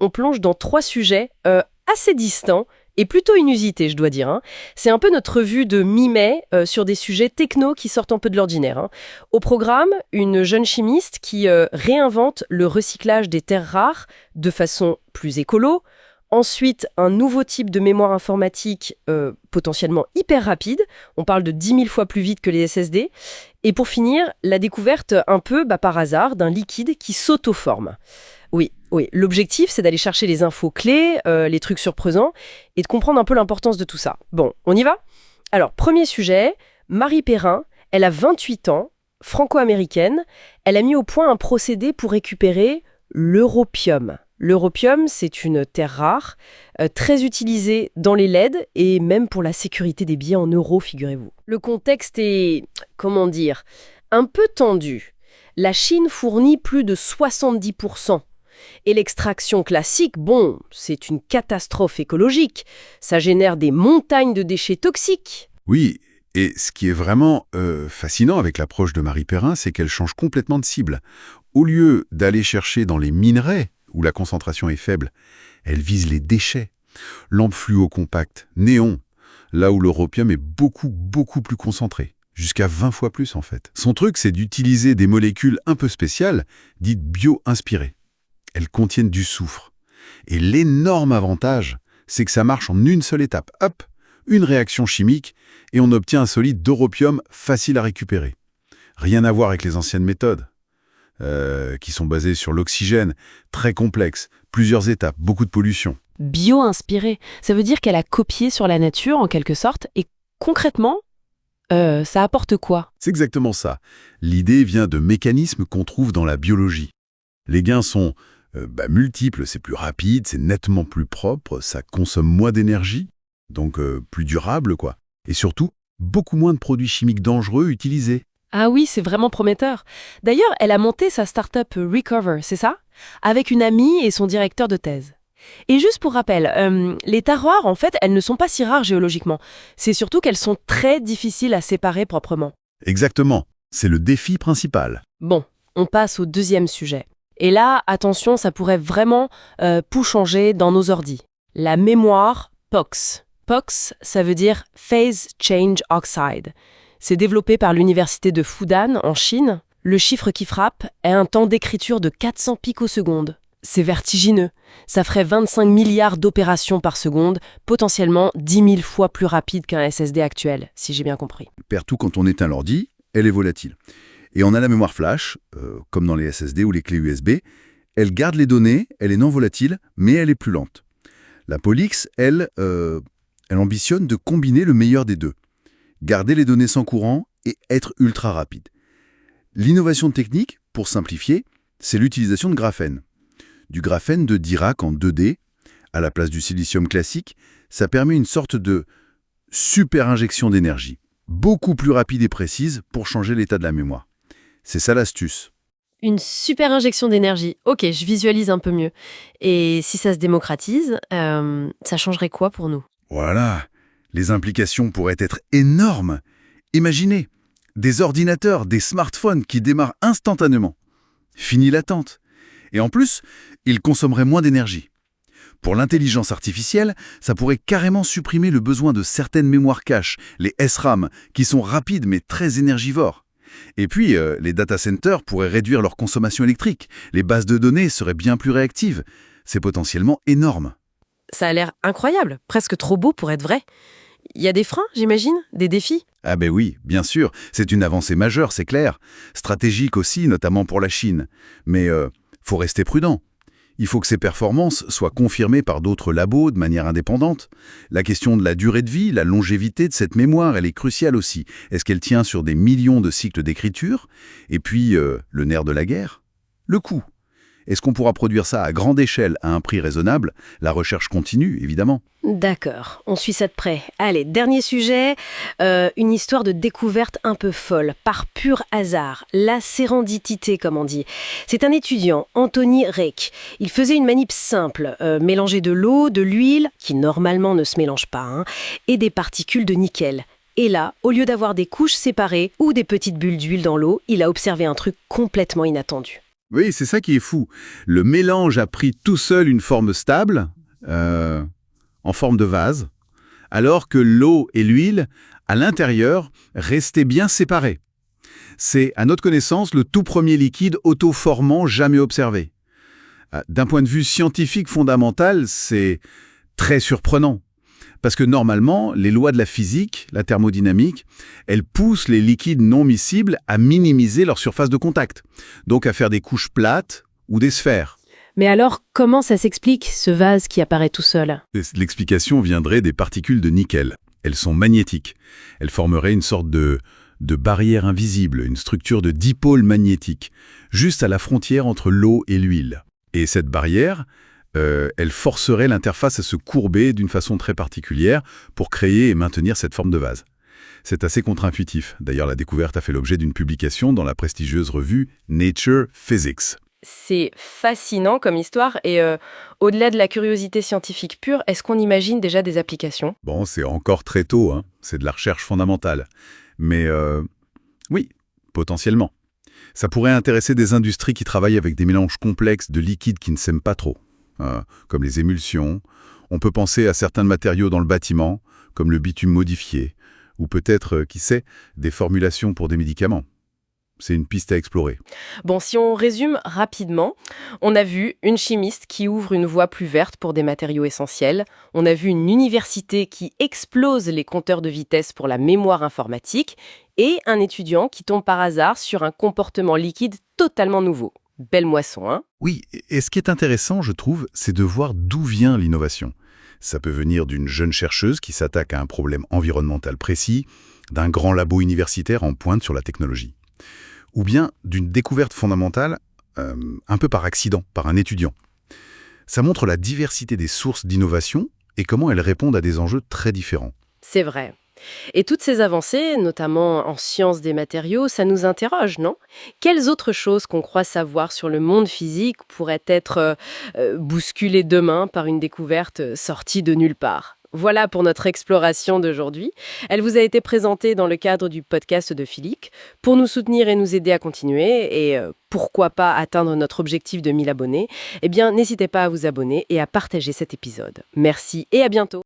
on plonge dans 3 sujets assez distincts et plutôt inusités, je dois dire, hein. C'est un peu notre revue de mi-mai sur des sujets techno qui sortent un peu de l'ordinaire, hein. Au programme, une jeune chimiste qui réinvente le recyclage des terres rares de façon plus écolo. Ensuite, un nouveau type de mémoire informatique potentiellement hyper rapide. On parle de 10 000 fois plus vite que les SSD. Et pour finir, la découverte un peu par hasard d'un liquide qui s'auto-forme. Oui, l'objectif, c'est d'aller chercher les infos clés, les trucs surprenants, et de comprendre un peu l'importance de tout ça. Bon, on y va ? Alors, premier sujet, Marie Perrin, elle a 28 ans, franco-américaine. Elle a mis au point un procédé pour récupérer l'europium. L'europium, c'est une terre rare, très utilisée dans les LED et même pour la sécurité des billets en euros, figurez-vous. Le contexte est, comment dire, un peu tendu. La Chine fournit plus de 70%. Et l'extraction classique, bon, c'est une catastrophe écologique. Ça génère des montagnes de déchets toxiques. Oui, et ce qui est vraiment fascinant avec l'approche de Marie Perrin, c'est qu'elle change complètement de cible. Au lieu d'aller chercher dans les minerais, où la concentration est faible, elle vise les déchets. Lampes fluo compactes, néons, là où l'europium est beaucoup plus concentré. Jusqu'à 20 fois plus, en fait. Son truc, c'est d'utiliser des molécules un peu spéciales, dites bio-inspirées. Elles contiennent du soufre. Et l'énorme avantage, c'est que ça marche en une seule étape. Hop, une réaction chimique, et on obtient un solide d'europium facile à récupérer. Rien à voir avec les anciennes méthodes, qui sont basées sur l'oxygène, très complexes, plusieurs étapes, beaucoup de pollution. Bio-inspirée, ça veut dire qu'elle a copié sur la nature, en quelque sorte, et concrètement, ça apporte quoi ? C'est exactement ça. L'idée vient de mécanismes qu'on trouve dans la biologie. Les gains sont multiples, c'est plus rapide, c'est nettement plus propre, ça consomme moins d'énergie, donc plus durable, quoi. Et surtout, beaucoup moins de produits chimiques dangereux utilisés. Ah oui, c'est vraiment prometteur. D'ailleurs, elle a monté sa start-up Recover, c'est ça ? Avec une amie et son directeur de thèse. Et juste pour rappel, les terres rares, en fait, elles ne sont pas si rares géologiquement. C'est surtout qu'elles sont très difficiles à séparer proprement. Exactement, c'est le défi principal. Bon, on passe au deuxième sujet. Et là, attention, ça pourrait vraiment tout changer dans nos ordis. La mémoire POX. POX, ça veut dire Phase Change Oxide. C'est développé par l'université de Fudan, en Chine. Le chiffre qui frappe est un temps d'écriture de 400 picosecondes. C'est vertigineux. Ça ferait 25 milliards d'opérations par seconde, potentiellement 10 000 fois plus rapide qu'un SSD actuel, si j'ai bien compris. Perd tout quand on éteint l'ordi, elle est volatile. Et on a la mémoire flash, comme dans les SSD ou les clés USB. Elle garde les données, elle est non volatile, mais elle est plus lente. La Polix, elle ambitionne de combiner le meilleur des deux. Garder les données sans courant et être ultra rapide. L'innovation technique, pour simplifier, c'est l'utilisation de graphène. Du graphène de Dirac en 2D, à la place du silicium classique, ça permet une sorte de super injection d'énergie, beaucoup plus rapide et précise pour changer l'état de la mémoire. C'est ça l'astuce. Une super injection d'énergie. Ok, je visualise un peu mieux. Et si ça se démocratise, ça changerait quoi pour nous ? Voilà, les implications pourraient être énormes. Imaginez, des ordinateurs, des smartphones qui démarrent instantanément. Fini l'attente. Et en plus, ils consommeraient moins d'énergie. Pour l'intelligence artificielle, ça pourrait carrément supprimer le besoin de certaines mémoires caches, les SRAM, qui sont rapides mais très énergivores. Et puis, les data centers pourraient réduire leur consommation électrique. Les bases de données seraient bien plus réactives. C'est potentiellement énorme. Ça a l'air incroyable, presque trop beau pour être vrai. Il y a des freins, j'imagine, des défis ? Ah ben oui, bien sûr, c'est une avancée majeure, c'est clair. Stratégique aussi, notamment pour la Chine. Mais faut rester prudent. Il faut que ces performances soient confirmées par d'autres labos de manière indépendante. La question de la durée de vie, la longévité de cette mémoire, elle est cruciale aussi. Est-ce qu'elle tient sur des millions de cycles d'écriture ? Et puis, le nerf de la guerre, le coût. Est-ce qu'on pourra produire ça à grande échelle, à un prix raisonnable ? La recherche continue, évidemment. D'accord, on suit ça de près. Allez, dernier sujet, une histoire de découverte un peu folle, par pur hasard, la sérendipité comme on dit. C'est un étudiant, Anthony Reck. Il faisait une manip simple, mélanger de l'eau, de l'huile, qui normalement ne se mélange pas, hein, et des particules de nickel. Et là, au lieu d'avoir des couches séparées ou des petites bulles d'huile dans l'eau, il a observé un truc complètement inattendu. Oui, c'est ça qui est fou. Le mélange a pris tout seul une forme stable, en forme de vase, alors que l'eau et l'huile, à l'intérieur, restaient bien séparés. C'est, à notre connaissance, le tout premier liquide auto-formant jamais observé. D'un point de vue scientifique fondamental, c'est très surprenant. Parce que normalement, les lois de la physique, la thermodynamique, elles poussent les liquides non miscibles à minimiser leur surface de contact, donc à faire des couches plates ou des sphères. Mais alors, comment ça s'explique, ce vase qui apparaît tout seul? L'explication viendrait des particules de nickel. Elles sont magnétiques. Elles formeraient une sorte de barrière invisible, une structure de dipôle magnétique, juste à la frontière entre l'eau et l'huile. Et cette barrière, elle forcerait l'interface à se courber d'une façon très particulière pour créer et maintenir cette forme de vase. C'est assez contre-intuitif. D'ailleurs, la découverte a fait l'objet d'une publication dans la prestigieuse revue Nature Physics. C'est fascinant comme histoire et au-delà de la curiosité scientifique pure, est-ce qu'on imagine déjà des applications? Bon, c'est encore très tôt, hein. C'est de la recherche fondamentale. Mais oui, potentiellement. Ça pourrait intéresser des industries qui travaillent avec des mélanges complexes de liquides qui ne s'aiment pas trop, comme les émulsions. On peut penser à certains matériaux dans le bâtiment, comme le bitume modifié, ou peut-être, qui sait, des formulations pour des médicaments. C'est une piste à explorer. Bon, si on résume rapidement, on a vu une chimiste qui ouvre une voie plus verte pour des matériaux essentiels. On a vu une université qui explose les compteurs de vitesse pour la mémoire informatique. Et un étudiant qui tombe par hasard sur un comportement liquide totalement nouveau. Belle moisson, hein? Oui, et ce qui est intéressant, je trouve, c'est de voir d'où vient l'innovation. Ça peut venir d'une jeune chercheuse qui s'attaque à un problème environnemental précis, d'un grand labo universitaire en pointe sur la technologie. Ou bien d'une découverte fondamentale, un peu par accident, par un étudiant. Ça montre la diversité des sources d'innovation et comment elles répondent à des enjeux très différents. C'est vrai. Et toutes ces avancées, notamment en sciences des matériaux, ça nous interroge, non? Quelles autres choses qu'on croit savoir sur le monde physique pourraient être bousculées demain par une découverte sortie de nulle part? Voilà pour notre exploration d'aujourd'hui. Elle vous a été présentée dans le cadre du podcast de Philippe. Pour nous soutenir et nous aider à continuer, et pourquoi pas atteindre notre objectif de 1000 abonnés, eh bien, n'hésitez pas à vous abonner et à partager cet épisode. Merci et à bientôt.